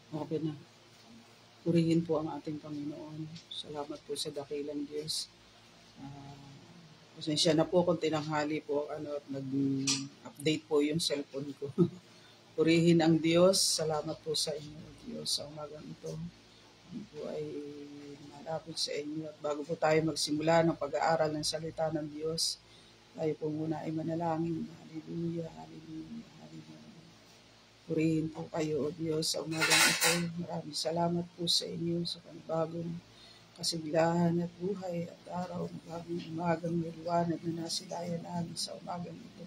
Okay na. Purihin po ang ating Panginoon. Salamat po sa dakilang Diyos. Pasensya na po kung tinanghali po at nag-update po yung cellphone ko. Purihin ang Diyos. Salamat po sa inyo, Diyos, sa umagang ito. Ano po ay malapit sa inyo. At bago po tayo magsimula ng pag-aaral ng salita ng Diyos, tayo po muna ay manalangin. Hallelujah, hallelujah, hallelujah. Purihin po kayo, O Diyos, sa umagang ito. Maraming salamat po sa inyo sa panibagong kasiglahan at buhay at araw ng bagong umagang niliwanag na nasilayan namin sa umagang ito.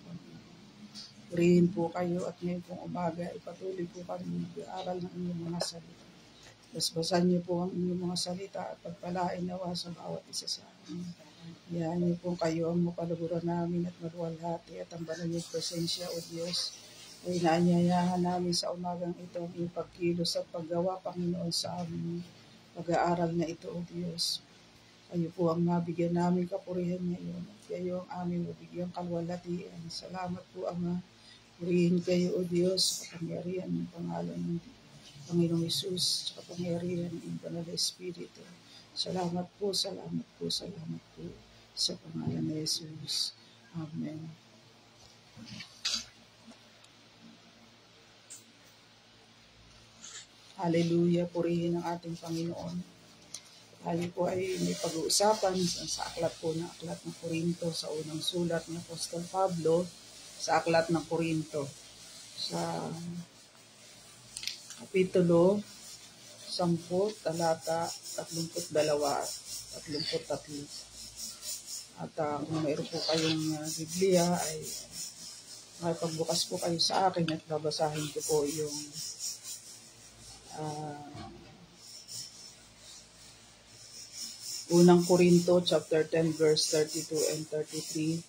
Purihin po kayo at ngayon pong umaga ay patuloy po kami mag-aaral ng inyong mga salita. Basbasan niyo po ang inyong mga salita at pagpalain nawa sa bawat isa sa amin. Iyan niyo po kayo ang mapalaguran namin at maluwalhati at ang banal niyong presensya, O Diyos, ay naanyayahan namin sa umagang ito ang iyong pagkilos at paggawa, Panginoon, sa aming pag-aaral na ito, O Diyos. Kayo po ang mabigyan namin kapurihan ngayon at kayo ang aming mabigyan kalwalhatian. Salamat po, Ama. Purihin kayo, O Diyos, sa kapangyarihan ng pangalan ng Panginoong Hesus, sa kapangyarihan ng Banal na Espiritu. Salamat po, salamat po, salamat po sa pangalan ng Hesus. Amen. Hallelujah, purihin ang ating Panginoon. Tayo po ay may pag-uusapan sa aklat po ng Aklat ng Korinto, sa unang sulat ng Apostol Pablo, sa Aklat ng Korinto, sa Kapitulo 10, talata 32 at 33. At kung mayroon po kayong Biblia, ay makipagbukas po kayo sa akin at babasahin ko po yung unang Korinto chapter 10 verse 32 and 33.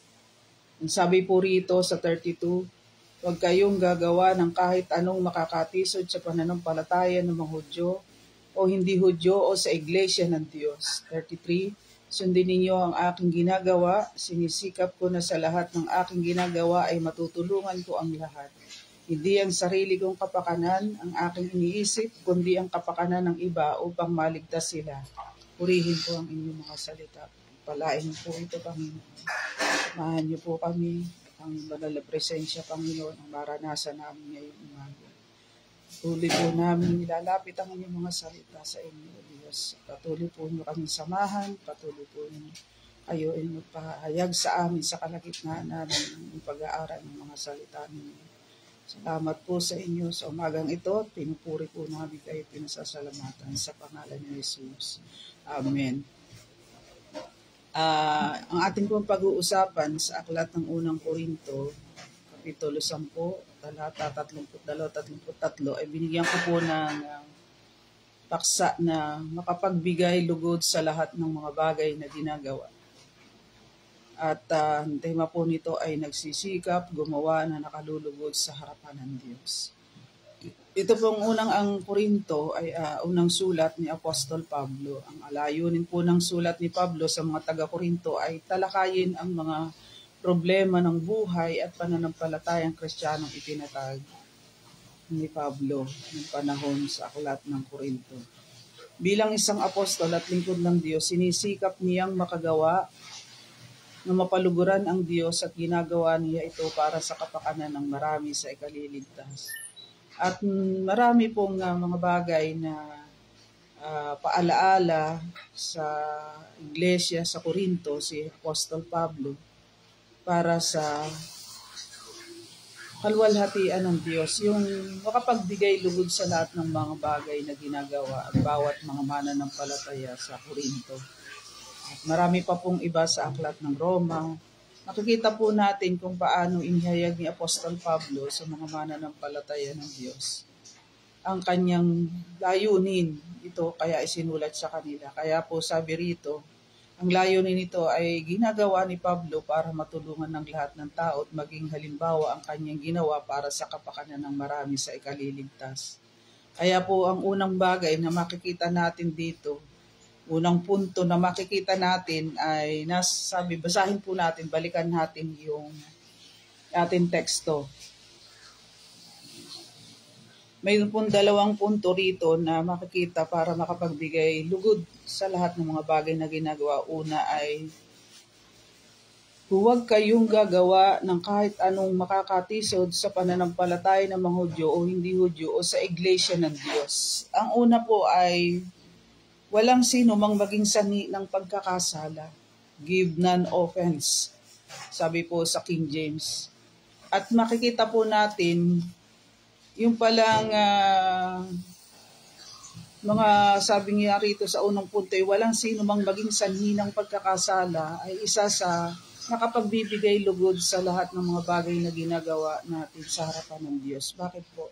Ang sabi po rito sa 32, huwag kayong gagawa ng kahit anong makakatisod sa pananampalataya ng mga Hudyo o hindi Hudyo o sa iglesia ng Diyos. 33, sundin ninyo ang aking ginagawa, sinisikap ko na sa lahat ng aking ginagawa ay matutulungan ko ang lahat. Hindi ang sarili kong kapakanan ang aking iniisip, kundi ang kapakanan ng iba upang maligtas sila. Purihin po ang inyong mga salita. Palain po ito, Panginoon. Mahan niyo po kami, ang banal na presensya, Panginoon, ang maranasan namin ngayong umaga. Patuloy po namin nilalapit ang inyong mga salita sa inyo, Diyos. Patuloy po niyo kami samahan, patuloy po niyo kayo ay magpahayag sa amin sa kalagitnaan namin ng pag-aaral ng mga salita ninyo. Salamat po sa inyo sa umagang ito at pinupuri po namin kayo, pinasasalamatan sa pangalan ni Jesus. Amen. Ang ating pong pag-uusapan sa aklat ng unang Korinto, Kapitulo 10, talata 32-33, ay binigyan ko po ng paksa na makapagbigay lugod sa lahat ng mga bagay na ginagawa. At ang tema po nito ay nagsisikap, gumawa na nakalulugod sa harapan ng Diyos. Ito pong ang Korinto ay unang sulat ni Apostol Pablo. Ang layunin po ng sulat ni Pablo sa mga taga-Korinto ay talakayin ang mga problema ng buhay at pananampalatayang Kristiyanong itinatag ni Pablo ng panahon sa aklat ng Korinto. Bilang isang apostol at lingkod ng Diyos, sinisikap niyang makagawa na mapaluguran ang Diyos at ginagawa niya ito para sa kapakanan ng marami sa ikaliligtas. At marami pong mga bagay na paalaala sa iglesia sa Korinto, si Apostol Pablo, para sa kalwalhatian ng Diyos, yung makapagbigay lugod sa lahat ng mga bagay na ginagawa at bawat mga mananampalataya sa Korinto. At marami pa pong iba sa aklat ng Roma. Nakikita po natin kung paano inihayag ni Apostol Pablo sa mga mananampalataya ng Diyos ang kanyang layunin. Ito kaya isinulat sa kanila. Kaya po sabi rito, ang layunin nito ay ginagawa ni Pablo para matulungan ng lahat ng tao at maging halimbawa ang kanyang ginawa para sa kapakanan ng marami sa ikaliligtas. Kaya po ang unang bagay na makikita natin dito, unang punto na makikita natin ay basahin po natin, balikan natin yung ating teksto. Mayroon pong 2 punto rito na makikita para makapagbigay lugod sa lahat ng mga bagay na ginagawa. Una ay huwag kayong gagawa ng kahit anong makakatisod sa pananampalataya ng mga Hudyo o hindi Hudyo o sa iglesia ng Diyos. Ang una po ay walang sino mang maging sanhi ng pagkakasala. Give none offense. Sabi po sa King James. At makikita po natin yung palang mga sabi niya rito sa unang punto ay walang sino mang maging sanhi ng pagkakasala ay isa sa nakapagbibigay lugod sa lahat ng mga bagay na ginagawa natin sa harapan ng Diyos. Bakit po?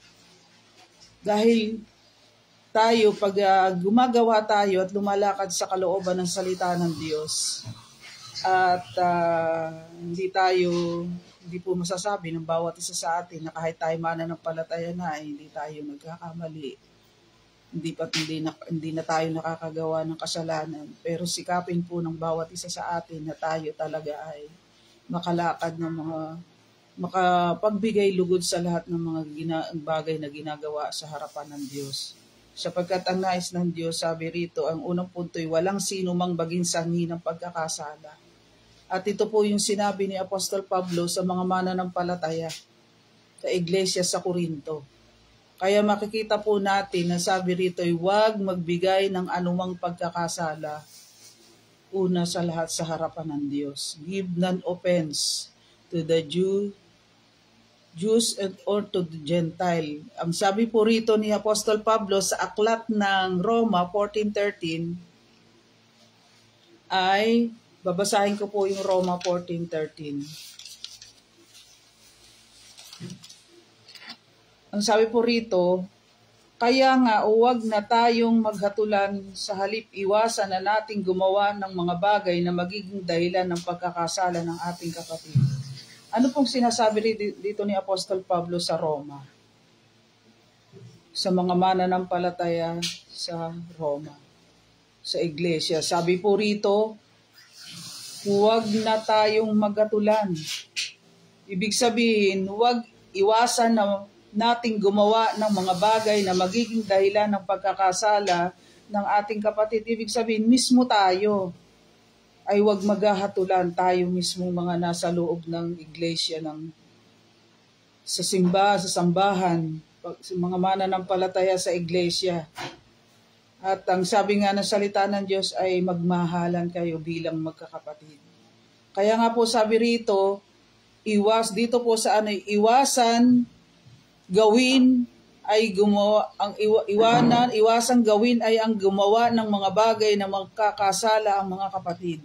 Dahil tayo, pag gumagawa tayo at lumalakad sa kalooban ng salita ng Diyos at hindi po masasabi ng bawat isa sa atin na kahit tayo mananampalataya na hindi tayo nagkakamali. Hindi na tayo nakakagawa ng kasalanan. Pero sikapin po ng bawat isa sa atin na tayo talaga ay makalakad ng makapagbigay lugod sa lahat ng mga bagay na ginagawa sa harapan ng Diyos. Sapagkat ang nais ng Diyos, sabi rito, ang unang punto ay walang sino mang maging sanhi ng pagkakasala. At ito po yung sinabi ni Apostol Pablo sa mga mananampalataya sa iglesia sa Corinto. Kaya makikita po natin na sabi rito ay huwag magbigay ng anumang pagkakasala una sa lahat sa harapan ng Diyos. Give none offense to the Jews or to the Gentile. Ang sabi po rito ni Apostol Pablo sa aklat ng Roma 14:13 ay babasahin ko po yung Roma 14:13. Ang sabi po rito, kaya nga huwag na tayong maghatulan, sa halip iwasan na nating gumawa ng mga bagay na magiging dahilan ng pagkakasala ng ating kapatid. Ano pong sinasabi dito ni Apostol Pablo sa Roma? Sa mga mananampalataya sa Roma, sa iglesia. Sabi po rito, huwag na tayong maghatulan. Ibig sabihin, huwag iwasan na nating gumawa ng mga bagay na magiging dahilan ng pagkakasala ng ating kapatid. Ibig sabihin, mismo tayo ay huwag maghahatulan, tayo mismo mga nasa loob ng iglesia, sa sambahan, mga mananampalataya sa iglesia. At ang sabi nga ng salita ng Diyos ay magmahalan kayo bilang magkakapatid. Kaya nga po sabi rito, iwasan gawin ay iwasan gawin ay ang gumawa ng mga bagay na magkakasala ang mga kapatid.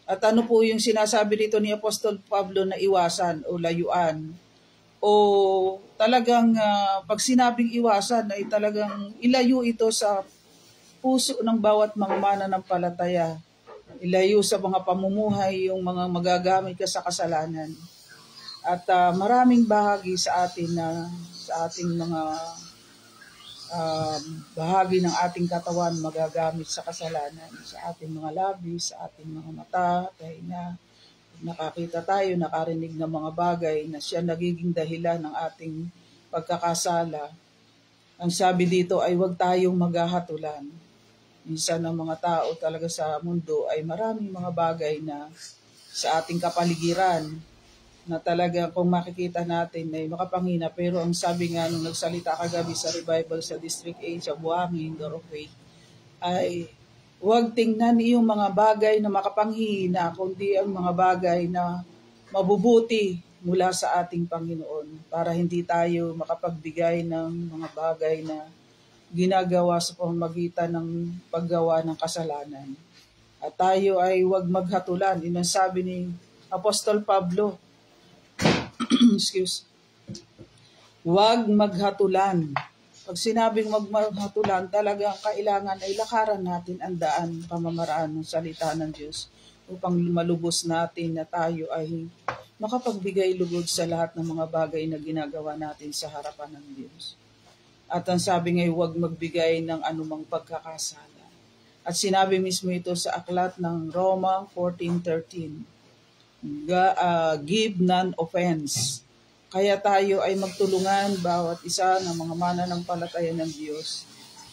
At ano po yung sinasabi rito ni Apostol Pablo na iwasan o layuan? O talagang pag sinabing iwasan ay talagang ilayo ito sa puso ng bawat mga mananampalataya. Ilayo sa mga pamumuhay yung mga magagamit ka sa kasalanan. At maraming bahagi sa atin sa ating mga bahagi ng ating katawan magagamit sa kasalanan, sa ating mga labi, sa ating mga mata, dahil na nakakita tayo, nakarinig ng mga bagay na siya nagiging dahilan ng ating pagkakasala. Ang sabi dito ay huwag tayong maghahatulan. Minsan ng mga tao talaga sa mundo ay maraming mga bagay na sa ating kapaligiran na talaga kung makikita natin ay makapangina. Pero ang sabi nga nung nagsalita kagabi sa revival sa District 8 sa Buangin, Door of Faith, ay huwag tingnan yung mga bagay na makapanghina, kundi ang mga bagay na mabubuti mula sa ating Panginoon para hindi tayo makapagbigay ng mga bagay na ginagawa sa pamamagitan ng paggawa ng kasalanan. At tayo ay huwag maghatulan. Yun ang sabi ni Apostol Pablo. Huwag maghatulan. Pag sinabing huwag maghatulan, talagang kailangan ay lakaran natin ang daan, pamamaraan ng salita ng Diyos upang malubos natin na tayo ay makapagbigay lugod sa lahat ng mga bagay na ginagawa natin sa harapan ng Diyos. At ang sabi ngay, huwag magbigay ng anumang pagkakasala. At sinabi mismo ito sa aklat ng Roma 14:13. give non-offense. Kaya tayo ay magtulungan bawat isa ng mga mananampalataya ng Diyos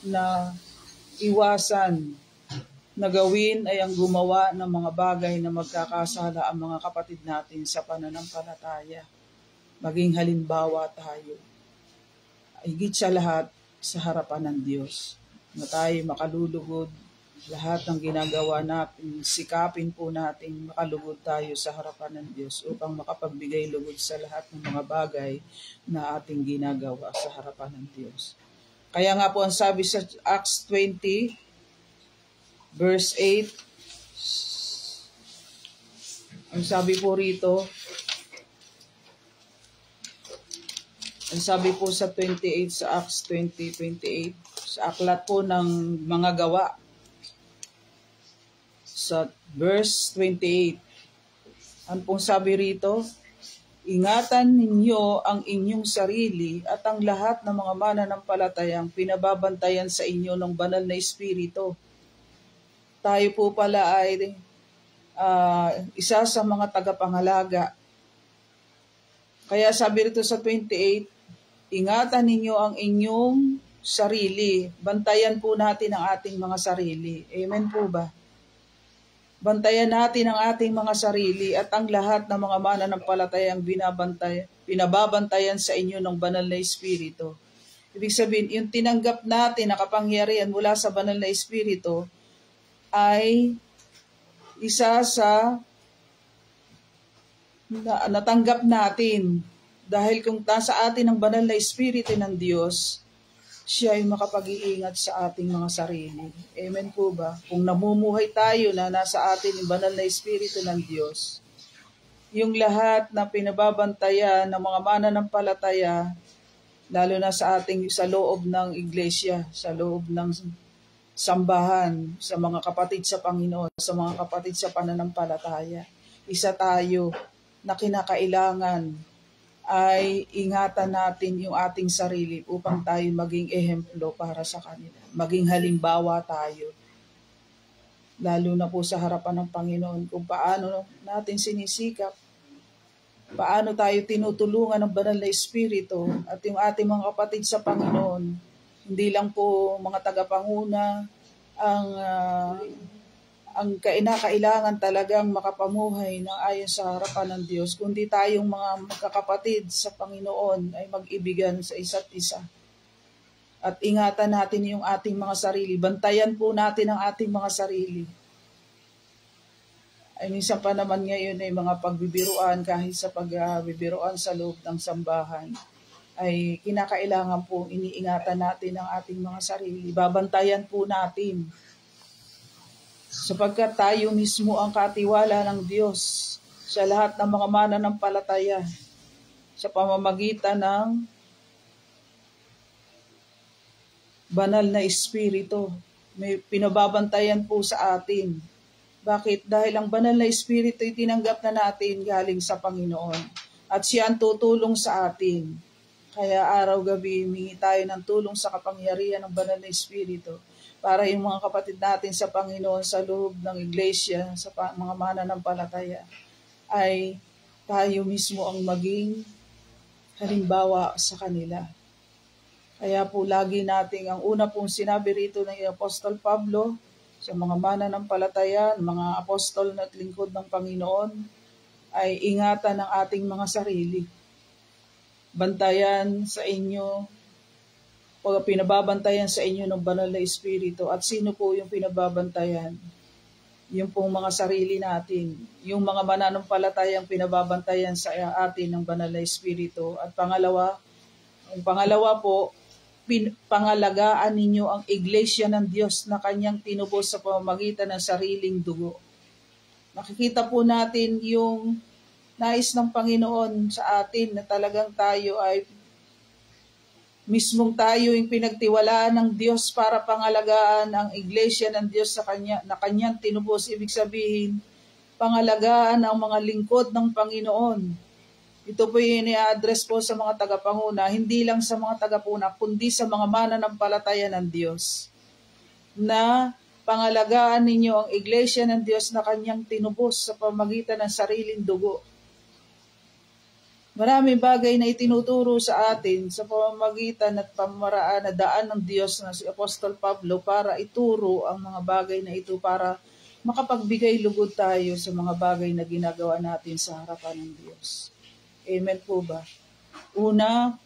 na iwasan na gawin ay ang gumawa ng mga bagay na magkakasala ang mga kapatid natin sa pananampalataya. Maging halimbawa tayo. Higit sa lahat sa harapan ng Diyos na tayo makalulugod. Lahat ng ginagawa natin, sikapin po natin makalugod tayo sa harapan ng Diyos upang makapagbigay lugod sa lahat ng mga bagay na ating ginagawa sa harapan ng Diyos. Kaya nga po ang sabi sa Acts 20, verse 8, ang sabi po rito, ang sabi po sa 28, sa Acts 20:28, sa aklat po ng mga gawa, sa verse 28, ang pong sabi rito, ingatan ninyo ang inyong sarili at ang lahat ng mga mananampalatayang pinababantayan sa inyo ng banal na Espiritu. Tayo po pala ay isa sa mga tagapangalaga. Kaya sabi rito sa 28, ingatan ninyo ang inyong sarili. Bantayan po natin ang ating mga sarili. Amen po ba? Bantayan natin ang ating mga sarili at ang lahat ng mga mananampalatayang pinababantayan sa inyo ng banal na Espiritu. Ibig sabihin, yung tinanggap natin na kapangyarihan mula sa banal na Espiritu ay isa sa natanggap natin. Dahil kung nasa atin ang banal na Espiritu ng Diyos, siya ay makapag-iingat sa ating mga sarili. Amen po ba? Kung namumuhay tayo na nasa atin ang banal na Espiritu ng Diyos, yung lahat na pinababantayan ng mga mananampalataya, lalo na sa loob ng iglesia, sa loob ng sambahan, sa mga kapatid sa Panginoon, sa mga kapatid sa pananampalataya, isa tayo na kinakailangan ay ingatan natin yung ating sarili upang tayo maging ehemplo para sa kanila. Maging halimbawa tayo. Lalo na po sa harapan ng Panginoon kung paano natin sinisikap, paano tayo tinutulungan ng banal na Espiritu at yung ating mga kapatid sa Panginoon. Hindi lang po mga tagapanguna ang kinakailangan talagang makapamuhay ng ayon sa harapan ng Diyos, kundi tayong mga magkakapatid sa Panginoon ay mag-ibigan sa isa't isa. At ingatan natin yung ating mga sarili. Bantayan po natin ang ating mga sarili. Ay minsan pa naman ngayon ay mga pagbibiruan, kahit sa pagbibiruan sa loob ng sambahan, ay kinakailangan po iniingatan natin ang ating mga sarili. Babantayan po natin. Sapagkat tayo mismo ang katiwala ng Diyos sa lahat ng mga mananampalataya sa pamamagitan ng banal na Espiritu. May pinababantayan po sa atin. Bakit? Dahil ang banal na Espiritu ay tinanggap na natin galing sa Panginoon. At siya ang tutulong sa atin. Kaya araw-gabi, humingi tayo ng tulong sa kapangyarihan ng banal na Espiritu para yung mga kapatid natin sa Panginoon sa loob ng iglesia, sa mga mananampalataya, ay tayo mismo ang maging halimbawa sa kanila. Kaya po lagi nating, ang una pong sinabi rito ng Apostol Pablo sa mga mananampalataya, mga apostol at lingkod ng Panginoon, ay ingatan ang ating mga sarili. Bantayan sa inyo, pag pinababantayan sa inyo ng banal na Espiritu. At sino po yung pinababantayan? Yung pong mga sarili natin. Yung mga mananampalatayang pinababantayan sa atin ng banal na Espiritu. At pangalawa po, pangalagaan ninyo ang iglesia ng Diyos na kanyang tinubos sa pamamagitan ng sariling dugo. Makikita po natin yung nais ng Panginoon sa atin na talagang tayo ay mismong tayo yung pinagtiwalaan ng Diyos para pangalagaan ang iglesia ng Diyos sa na kanyang tinubos. Ibig sabihin, pangalagaan ang mga lingkod ng Panginoon. Ito po yung i-address po sa mga tagapanguna, hindi lang sa mga tagapuna, kundi sa mga mananampalataya ng Diyos na pangalagaan ninyo ang iglesia ng Diyos na kanyang tinubos sa pamagitan ng sariling dugo. Maraming bagay na itinuturo sa atin sa pamamagitan at pamaraan na daan ng Diyos na si Apostol Pablo para ituro ang mga bagay na ito para makapagbigay lugod tayo sa mga bagay na ginagawa natin sa harapan ng Diyos. Amen po ba? Una,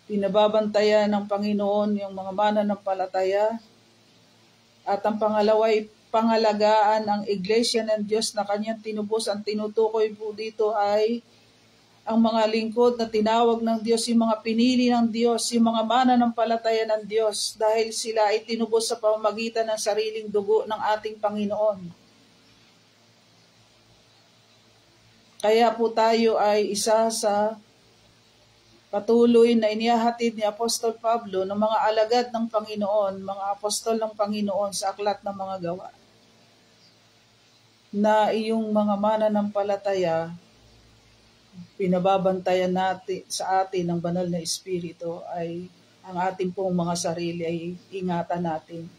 pinababantayan ng Panginoon yung mga mananampalataya. At ang pangalawa ay pangalagaan ang iglesia ng Diyos na kanyang tinubos. Ang tinutukoy po dito ay ang mga lingkod na tinawag ng Diyos, yung mga pinili ng Diyos, yung mga mananampalataya ng Diyos dahil sila ay tinubos sa pamamagitan ng sariling dugo ng ating Panginoon. Kaya po tayo ay isa sa patuloy na inihahatid ni Apostol Pablo ng mga alagad ng Panginoon, mga apostol ng Panginoon sa aklat ng mga gawa. Na iyong mga mananampalataya, pinababantayan natin sa atin ng banal na Espiritu ay ang ating pong mga sarili ay ingatan natin.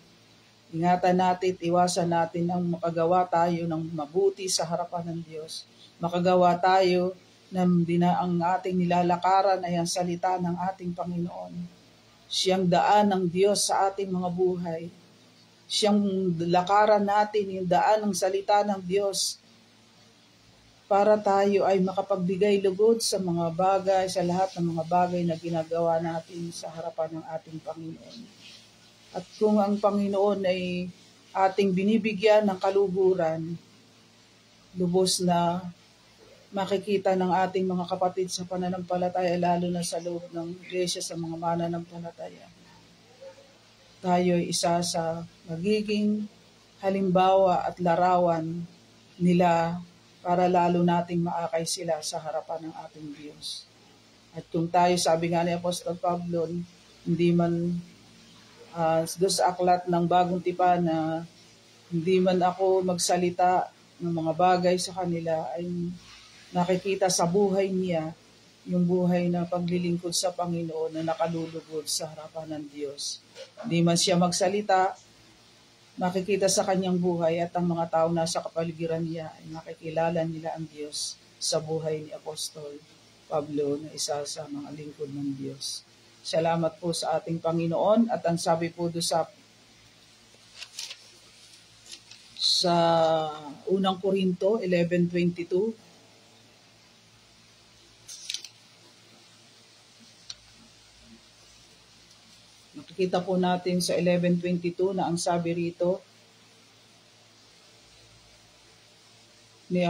Ingatan natin, iwasan natin ang makagawa tayo ng mabuti sa harapan ng Diyos. Makagawa tayo ang ating nilalakaran ay ang salita ng ating Panginoon. Siyang daan ng Diyos sa ating mga buhay. Siyang lakaran natin, yung daan ng salita ng Diyos para tayo ay makapagbigay lugod sa mga bagay, sa lahat ng mga bagay na ginagawa natin sa harapan ng ating Panginoon. At kung ang Panginoon ay ating binibigyan ng kaluhuran, lubos na makikita ng ating mga kapatid sa pananampalataya, lalo na sa loob ng iglesia sa mga mananampalataya. Tayo ay isa sa magiging halimbawa at larawan nila para lalo nating maakay sila sa harapan ng ating Diyos. At kung tayo, sabi nga ni Apostol Pablo, hindi man doon sa aklat ng Bagong Tipan na hindi man ako magsalita ng mga bagay sa kanila, ay nakikita sa buhay niya yung buhay na paglilingkod sa Panginoon na nakalulugod sa harapan ng Diyos. Hindi man siya magsalita, makikita sa kanyang buhay at ang mga tao nasa kapaligiran niya ay makikilala nila ang Diyos sa buhay ni Apostol Pablo na isa sa mga lingkod ng Diyos. Salamat po sa ating Panginoon at ang sabi po doon sa unang Korinto 11:22, nakikita po natin sa 11:22 na ang sabi rito ni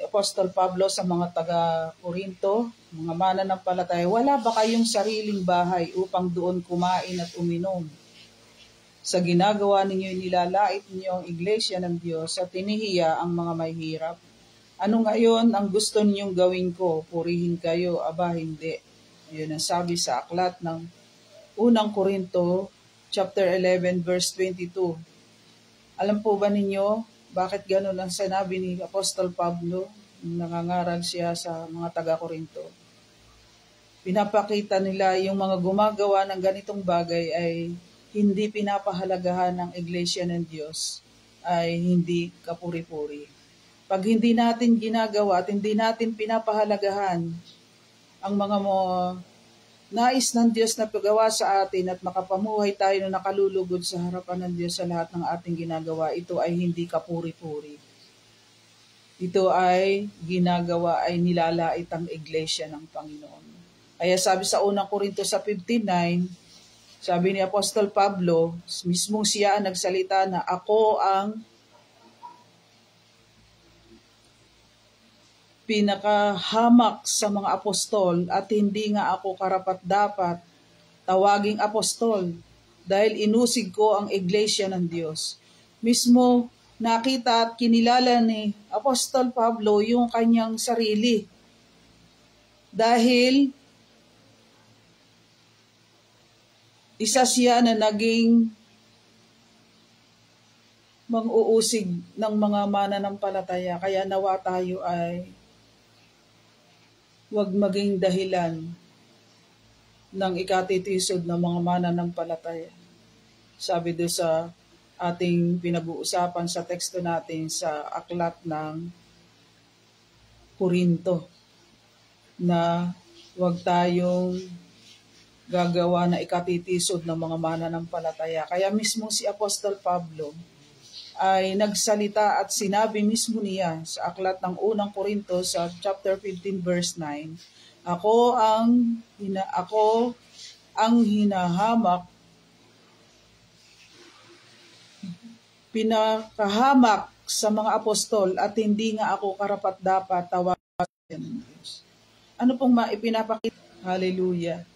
Apostol Pablo sa mga taga-Korinto, mga mananampalataya, wala ba kayong sariling bahay upang doon kumain at uminom? Sa ginagawa ninyo, nilalait ninyo ang iglesia ng Diyos at tinihiya ang mga may hirap. Ano ngayon ang gusto ninyong gawin ko? Purihin kayo? Aba, hindi. Yun ang sabi sa aklat ng unang Korinto, chapter 11, verse 22. Alam po ba ninyo, bakit ganun ang sinabi ni Apostol Pablo? Nangangaral siya sa mga taga-Korinto. Pinapakita nila yung mga gumagawa ng ganitong bagay ay hindi pinapahalagahan ng iglesia ng Diyos, ay hindi kapuri-puri. Pag hindi natin ginagawa at hindi natin pinapahalagahan ang mga nais ng Diyos na pagawa sa atin at makapamuhay tayo na nakalulugod sa harapan ng Diyos sa lahat ng ating ginagawa, ito ay hindi kapuri-puri. Ito ay ginagawa, ay nilalait ang iglesia ng Panginoon. Kaya sabi sa unang Korinto sa 15:9, sabi ni Apostol Pablo, mismong siya ang nagsalita na ako ang pinakahamak sa mga apostol at hindi nga ako karapat-dapat tawaging apostol dahil inusig ko ang iglesia ng Diyos. Mismo nakita at kinilala ni Apostol Pablo yung kanyang sarili dahil isa siya na naging mang-uusig ng mga mananampalataya. Kaya nawa tayo ay huwag maging dahilan ng ikatitisod ng mga mananampalataya. Sabi doon sa ating pinag-uusapan sa teksto natin sa aklat ng Korinto na huwag tayong gagawa na ikatitisod ng mga mananampalataya. Kaya mismo si Apostol Pablo ay nagsalita at sinabi mismo niya sa aklat ng unang Korinto sa chapter 15 verse 9, ako ang hinahamak, pinakahamak sa mga apostol at hindi nga ako karapat-dapat tawagan ng Diyos. Ano pong ipinapakita? Hallelujah.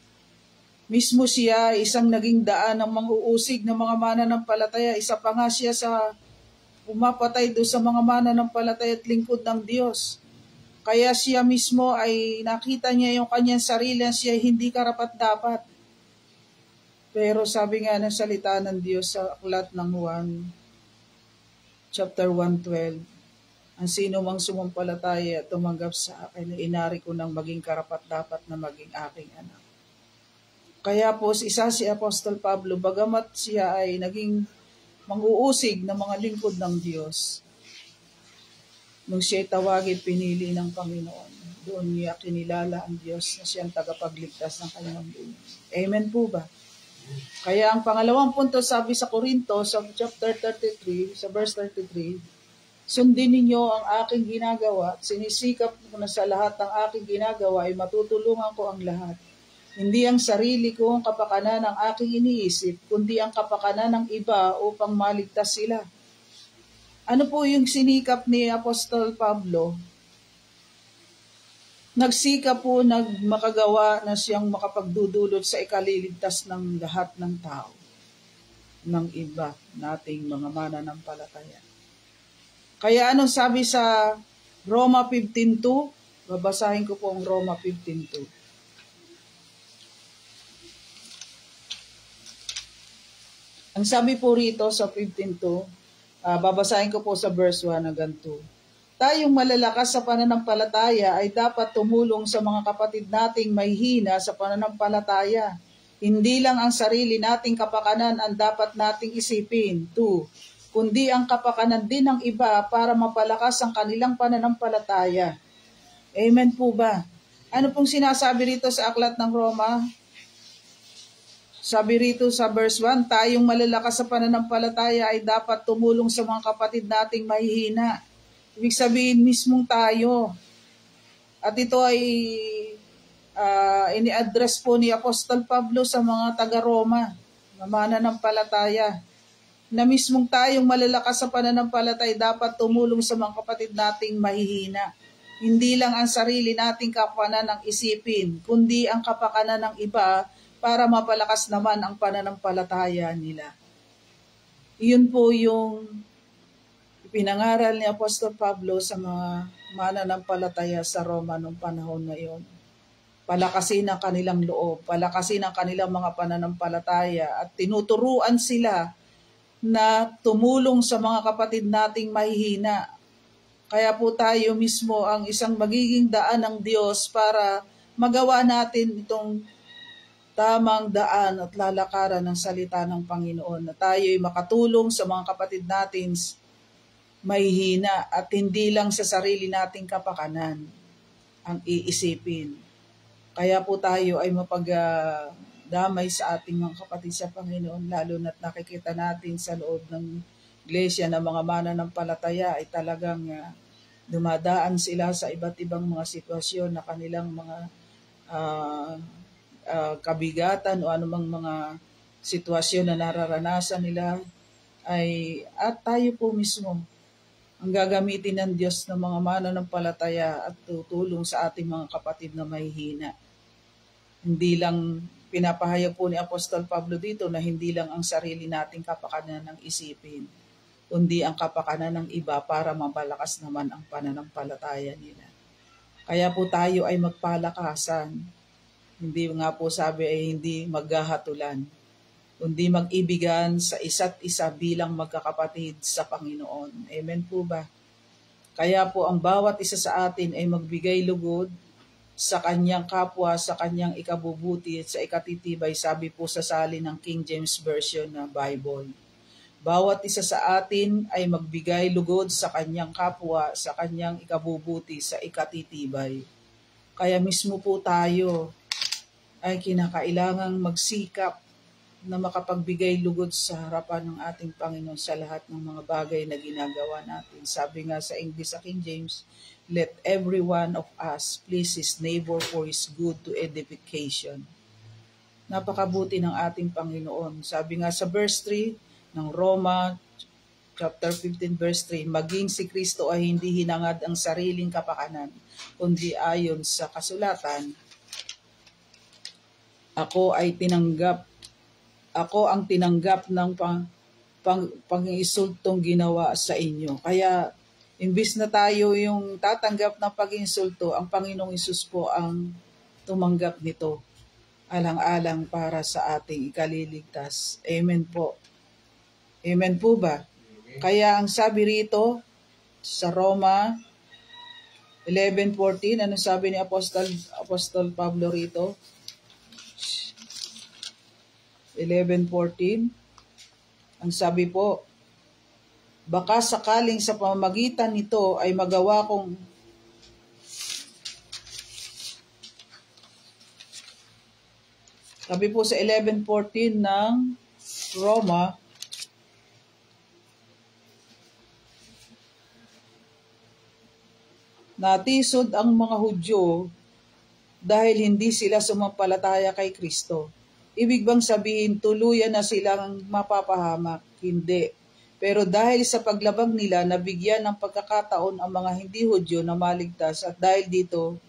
Mismo siya isang naging daan ng manghuusig ng mga mananampalataya. Isa pa nga siya sa pumapatay doon sa mga mananampalataya at lingkod ng Diyos. Kaya siya mismo ay nakita niya yung kanyang sarili na siya hindi karapat-dapat. Pero sabi nga ng salita ng Diyos sa aklat ng Juan, chapter 1:12, ang sino mang sumampalataya at tumanggap sa akin, inari ko ng maging karapat-dapat na maging aking anak. Kaya po isa si Apostol Pablo, bagamat siya ay naging mang-uusig ng mga lingkod ng Diyos, nung siya'y tawagin, pinili ng Panginoon, doon niya kinilala ang Diyos na siyang tagapagligtas ng kanyang buhay. Amen po ba? Kaya ang pangalawang punto sabi sa Korinto, sa chapter 33, sa verse 33, sundin ninyo ang aking ginagawa, sinisikap ko na sa lahat ng aking ginagawa ay matutulungan ko ang lahat. Hindi ang sarili ko ang kapakanan ng aking iniisip, kundi ang kapakanan ng iba upang maligtas sila. Ano po yung sinikap ni Apostol Pablo? Nagsikap po makagawa na siyang makapagdudulot sa ikaliligtas ng lahat ng tao, ng iba nating mga mananampalataya. Kaya anong sabi sa Roma 15:2? Babasahin ko po ang Roma 15:2. Ang sabi po rito sa 15:2, babasahin ko po sa verse 1 hanggang 2. Tayong malalakas sa pananampalataya ay dapat tumulong sa mga kapatid nating may hina sa pananampalataya. Hindi lang ang sarili nating kapakanan ang dapat nating isipin. 2. Kundi ang kapakanan din ng iba para mapalakas ang kanilang pananampalataya. Amen po ba? Ano pong sinasabi rito sa aklat ng Roma? Sabi rito sa verse 1, tayong malalakas sa pananampalataya ay dapat tumulong sa mga kapatid nating mahihina. Ibig sabihin mismong tayo. At ito ay ini-address po ni Apostol Pablo sa mga taga-Roma, na mananampalataya, na mismong tayong malalakas sa pananampalataya dapat tumulong sa mga kapatid nating mahihina. Hindi lang ang sarili nating kapakanan ang isipin, kundi ang kapakanan ng iba para mapalakas naman ang pananampalataya nila. Iyon po yung pinangaral ni Apostol Pablo sa mga mananampalataya sa Roma noong panahon na iyon. Palakasin ang kanilang loob, palakasin ang kanilang mga pananampalataya at tinuturuan sila na tumulong sa mga kapatid nating mahihina. Kaya po tayo mismo ang isang magiging daan ng Diyos para magawa natin itong tamang daan at lalakaran ng salita ng Panginoon, na tayo'y makatulong sa mga kapatid natin mahihina at hindi lang sa sarili nating kapakanan ang iisipin. Kaya po tayo ay mapagdamay sa ating mga kapatid sa Panginoon, lalo na't nakikita natin sa loob ng iglesia na mga mananampalataya ay talagang dumadaan sila sa iba't ibang mga sitwasyon na kanilang mga kabigatan o anumang mga sitwasyon na nararanasan nila at tayo po mismo ang gagamitin ng Diyos ng mga mananampalataya at tutulong sa ating mga kapatid na mahihina. Hindi lang pinapahayag po ni Apostol Pablo dito na hindi lang ang sarili nating kapakanan ng isipin, kundi ang kapakanan ng iba para mapalakas naman ang pananampalataya nila. Kaya po tayo ay magpalakasan. Hindi nga po sabi ay hindi maghahatulan, kundi mag-ibigan sa isa't isa bilang magkakapatid sa Panginoon. Amen po ba? Kaya po ang bawat isa sa atin ay magbigay lugod sa kanyang kapwa, sa kanyang ikabubuti at sa ikatitibay, sabi po sa salin ng King James Version na Bible. Bawat isa sa atin ay magbigay lugod sa kanyang kapwa, sa kanyang ikabubuti, sa ikatitibay. Kaya mismo po tayo ay kinakailangang magsikap na makapagbigay lugod sa harapan ng ating Panginoon sa lahat ng mga bagay na ginagawa natin. Sabi nga sa English sa King James, let every one of us please his neighbor for his good to edification. Napakabuti ng ating Panginoon. Sabi nga sa verse 3 ng Roma chapter 15 verse 3, maging si Kristo ay hindi hinangad ang sariling kapakanan, kundi ayon sa kasulatan, ako ang tinanggap ng pang-insultong ginawa sa inyo. Kaya, imbis na tayo yung tatanggap ng pag-insulto, ang Panginoong Hesus po ang tumanggap nito, alang-alang para sa ating ikaliligtas. Amen po. Amen po ba? Kaya ang sabi rito sa Roma 11:14, ano sabi ni Apostol Pablo rito? 11:14, ang sabi po, baka sakaling sa pamamagitan nito ay magawa kong sabi po sa 11:14 ng Roma, natisod ang mga Hudyo dahil hindi sila sumampalataya kay Kristo. Ibig bang sabihin tuluyan na silang mapapahamak? Hindi. Pero dahil sa paglabag nila, nabigyan ng pagkakataon ang mga hindi Hudyo na maligtas at dahil dito,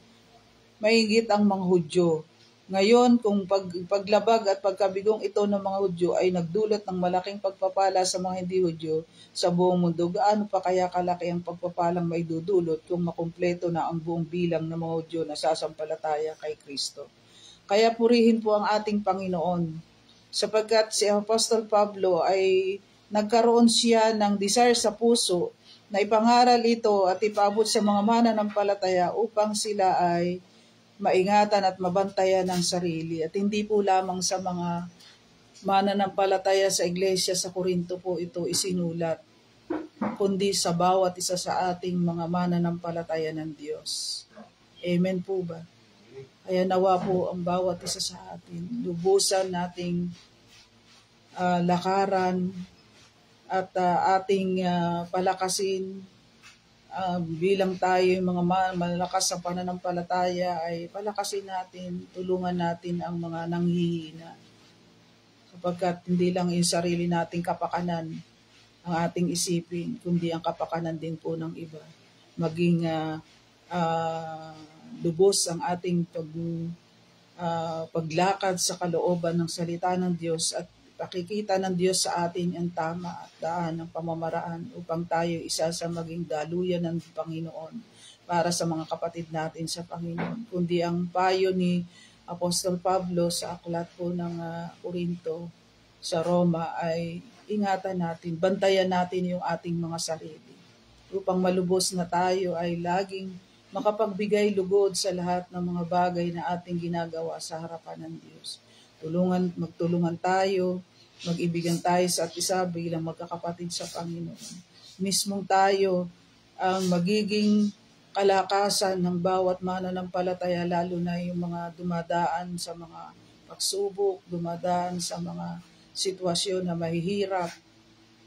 mahigit ang mga Hudyo. Ngayon, kung paglabag at pagkabigong ito ng mga Hudyo ay nagdulot ng malaking pagpapala sa mga hindi Hudyo sa buong mundo, gaano pa kaya kalaki ang pagpapalang maidudulot kung makumpleto na ang buong bilang ng mga Hudyo na sasampalataya kay Kristo. Kaya purihin po ang ating Panginoon, sapagkat si Apostol Pablo ay nagkaroon siya ng desire sa puso na ipangaral ito at ipaabot sa mga mananampalataya upang sila ay maingatan at mabantayan ng sarili. At hindi po lamang sa mga mananampalataya sa iglesia sa Corinto po ito isinulat, kundi sa bawat isa sa ating mga mananampalataya ng Diyos. Amen po ba? Kaya nawa po ang bawat isa sa atin, lubusan nating lakaran at ating palakasin bilang tayo yung mga malakas sa pananampalataya ay palakasin natin, tulungan natin ang mga nanghihina. Sapagkat hindi lang yung sarili nating kapakanan ang ating isipin, kundi ang kapakanan din po ng iba. Maging lubos ang ating paglakad sa kalooban ng salita ng Diyos at pakikita ng Diyos sa atin ang tama at daan ng pamamaraan upang tayo isa sa maging daluyan ng Panginoon para sa mga kapatid natin sa Panginoon. Kundi ang payo ni Apostol Pablo sa aklat po ng Corinto sa Roma ay ingatan natin, bantayan natin yung ating mga sarili upang malubos na tayo ay laging makapagbigay lugod sa lahat ng mga bagay na ating ginagawa sa harapan ng Diyos. Magtulungan tayo, mag-ibigan tayo sa at isa bilang magkakapatid sa Panginoon. Mismong tayo ang magiging kalakasan ng bawat mananampalataya, lalo na yung mga dumadaan sa mga pagsubok, dumadaan sa mga sitwasyon na mahihirap,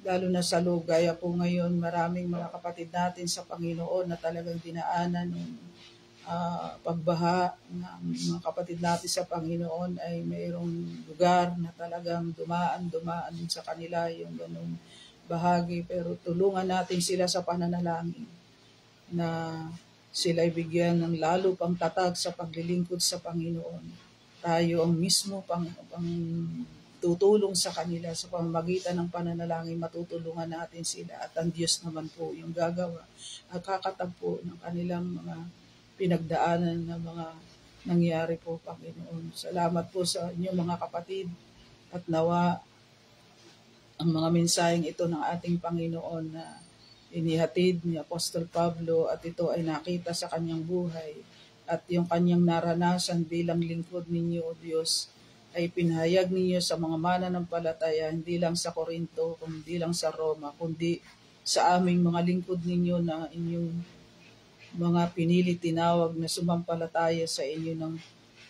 lalo na sa Lugaya po ngayon, maraming mga kapatid natin sa Panginoon na talagang dinaanan ng pagbaha ng mga kapatid natin sa Panginoon ay mayroong lugar na talagang dumaan sa kanila yung ganung bahagi. Pero tulungan natin sila sa pananalangin na sila ay bigyan ng lalo pang tatag sa paglilingkod sa Panginoon. Tayo ang mismo pang tutulong sa kanila sa pamamagitan ng pananalangin, matutulungan natin sila at ang Diyos naman po yung gagawa at kakatagpo ng kanilang mga pinagdaanan na mga nangyari po, Panginoon. Salamat po sa inyo mga kapatid at nawa ang mga mensaheng ito ng ating Panginoon na inihatid ni Apostol Pablo at ito ay nakita sa kanyang buhay at yung kanyang naranasan bilang lingkod ninyo, O Diyos, ay pinahayag ninyo sa mga mananampalataya, hindi lang sa Corinto, hindi lang sa Roma, kundi sa aming mga lingkod ninyo na inyong mga pinili tinawag na sumampalataya sa inyo ng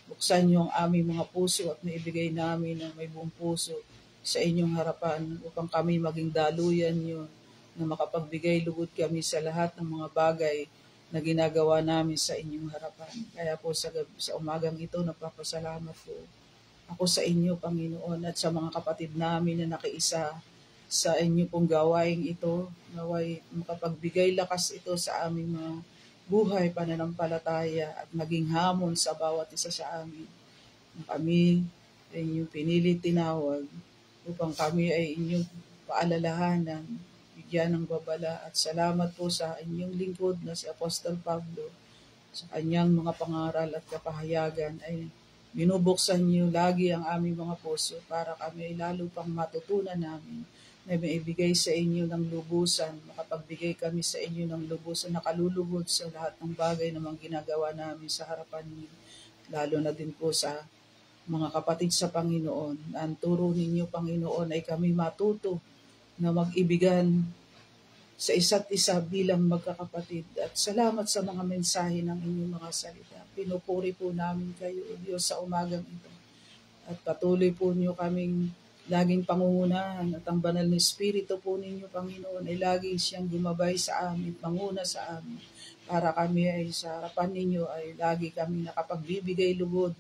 buksan niyo ang aming mga puso at maibigay namin ng may buong puso sa inyong harapan upang kami maging daluyan niyo na makapagbigay lugod kami sa lahat ng mga bagay na ginagawa namin sa inyong harapan. Kaya po sa umagang ito, napapasalamat po ako sa inyo, Panginoon, at sa mga kapatid namin na nakiisa sa inyo pong gawaing ito. Naway makapagbigay lakas ito sa aming mga buhay, pananampalataya at maging hamon sa bawat isa sa amin. Kami ay inyong pinili tinawag upang kami ay inyong paalalahanan, bigyan ng babala at salamat po sa inyong lingkod na si Apostol Pablo. Sa kanyang mga pangaral at kapahayagan ay binubuksan niyo lagi ang aming mga puso para kami ay lalo pang matutunan namin na maibigay sa inyo ng lubusan, makapagbigay kami sa inyo ng lubusan na kalulugod sa lahat ng bagay na mga ginagawa namin sa harapan niyo. Lalo na din po sa mga kapatid sa Panginoon, na ang turo ninyo, Panginoon, ay kami matuto na mag-ibigan sa isa't isa bilang magkakapatid. At salamat sa mga mensahe ng inyong mga salita. Pinupuri po namin kayo, O Diyos, sa umagang ito. At patuloy po niyo kaming laging pangungunahan at ang banal na Espiritu po ninyo, Panginoon, ay lagi siyang gumabay sa amin, panguna sa amin, para kami ay sa harapan ninyo ay lagi kami nakapagbibigay lugod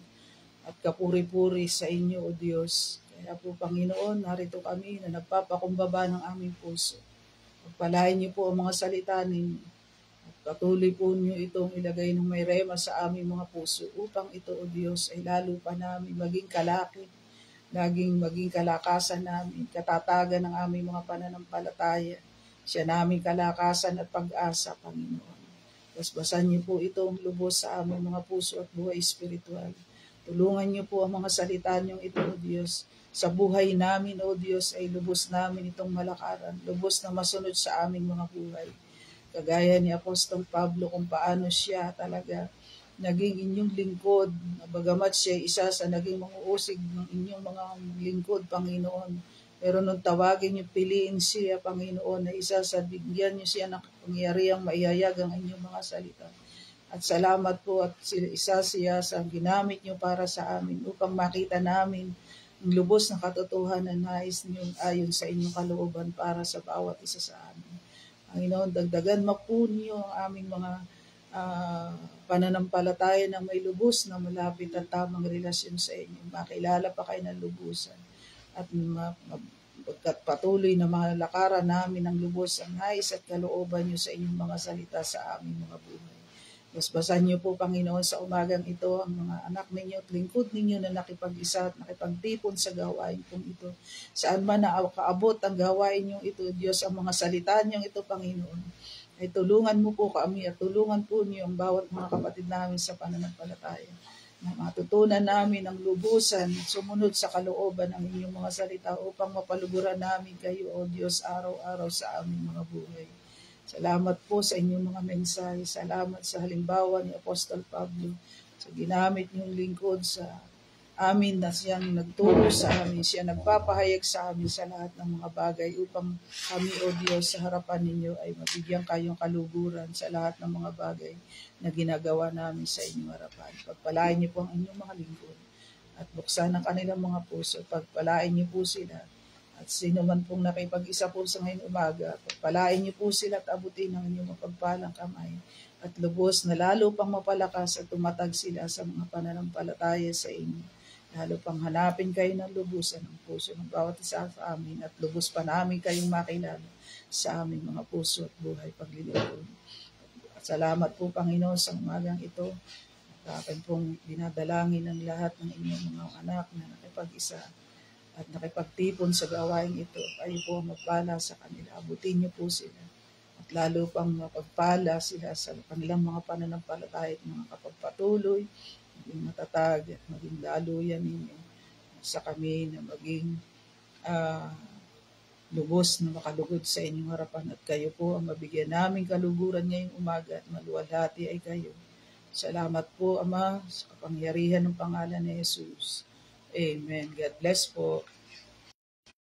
at kapuri-puri sa inyo, O Diyos. Kaya po, Panginoon, narito kami na nagpapakumbaba ng aming puso. Pagpalain niyo po ang mga salita ninyo. At patuloy po niyo itong ilagay ng may rema sa aming mga puso upang ito, O Diyos, ay lalo pa namin maging kalakip, laging maging kalakasan namin, katatagan ng aming mga pananampalataya. Siya namin kalakasan at pag-asa, Panginoon. Basbasan niyo po itong lubos sa aming mga puso at buhay espiritual. Tulungan niyo po ang mga salita niyong ito, O Diyos. Sa buhay namin, O Diyos, ay lubos namin itong malakaran, lubos na masunod sa aming mga buhay. Kagaya ni Apostol Pablo kung paano siya talaga naging inyong lingkod, bagamat siya isa sa naging manguusig ng inyong mga lingkod, Panginoon. Pero nung tawagin niyo, piliin siya, Panginoon, na isa sa bigyan niyo siya ng kapangyarihang maihayag ang inyong mga salita. At salamat po at isa siya sa ginamit niyo para sa amin upang makita namin ang lubos na katotohanan na nais niyo ayon sa inyong kalooban para sa bawat isa sa amin. Panginoon, dagdagan po niyo ang aming mga pananampalataya na may lubos na malapit at tamang relasyon sa inyo. Makilala pa kayo ng lubusan at patuloy na malakaran namin ang lubos ang nais at kalooban niyo sa inyong mga salita sa aming mga buhay. Basbasan niyo po, Panginoon, sa umagang ito ang mga anak ninyo at lingkod ninyo na nakipag-isa at nakipagtipon sa gawain pong ito. Saan man na kaabot ang gawain niyo ito, Diyos, ang mga salita niyo ito, Panginoon, ay tulungan mo po kami at tulungan po niyo ang bawat mga kapatid namin sa pananampalataya. Na matutunan namin ang lubusan, sumunod sa kalooban ng inyong mga salita upang mapaluguran namin kayo, O Diyos, araw-araw sa aming mga buhay. Salamat po sa inyong mga mensahe. Salamat sa halimbawa ni Apostol Pablo sa ginamit niyong lingkod sa amin na siyang nagturo sa amin. Siya nagpapahayag sa amin sa lahat ng mga bagay upang kami, O Diyos, sa harapan ninyo ay mabigyan kayong kaluguran sa lahat ng mga bagay na ginagawa namin sa inyong harapan. Pagpalain niyo po ang inyong mga lingkod at buksan ang kanilang mga puso. Pagpalain niyo po sila. At sino man pong nakipag-isa po sa ngayon umaga, pagpalain niyo po sila at abutin ang inyong mapagpalang kamay. At lubos na lalo pang mapalakas at tumatag sila sa mga pananampalataya sa inyo. Lalo pang hanapin kayo ng lubusan ng puso ng bawat isa sa amin at lubos pa namin kayong makilala sa aming mga puso at buhay paglilingkod. At salamat po, Panginoon, sa umagang ito. At akin pong dinadalangin ng lahat ng inyong mga anak na nakipag-isa at nakipagtipon sa gawain ito. Kayo po magpala sa kanila. Abutin niyo po sila. At lalo pang mapagpala sila sa kanilang mga pananampalataya at mga kapagpatuloy, maging matatag at maging daluyan ninyo sa kami na maging lubos na makalugod sa inyong harapan. At kayo po ang mabigyan namin kaluguran ngayong umaga at maluwalhati ay kayo. Salamat po, Ama, sa kapangyarihan ng pangalan ni Jesus. Amen. God bless po.